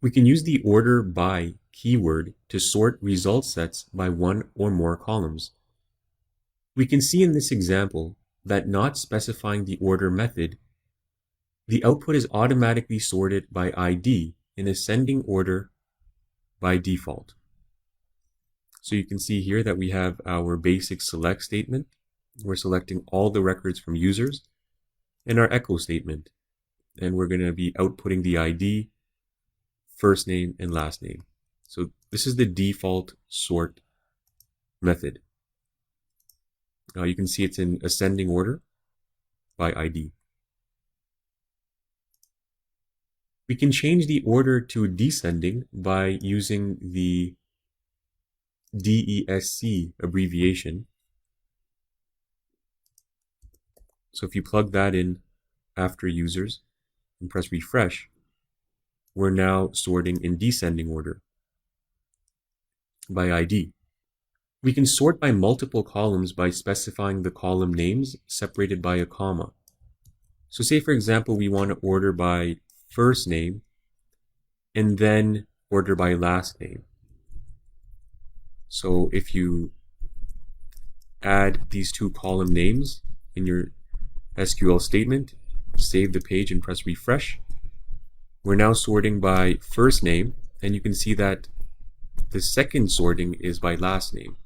We can use the order by keyword to sort result sets by one or more columns. We can see in this example that not specifying the order method, the output is automatically sorted by ID in ascending order by default. So you can see here that we have our basic select statement. We're selecting all the records from users, and our echo statement. And we're going to be outputting the ID, first name, and last name. So this is the default sort method. Now you can see it's in ascending order by ID. We can change the order to descending by using the DESC abbreviation. So if you plug that in after users and press refresh, we're now sorting in descending order by ID. We can sort by multiple columns by specifying the column names separated by a comma. So say for example we want to order by first name and then order by last name. So if you add these two column names in your SQL statement, save the page and press refresh, we're now sorting by first name, and you can see that the second sorting is by last name.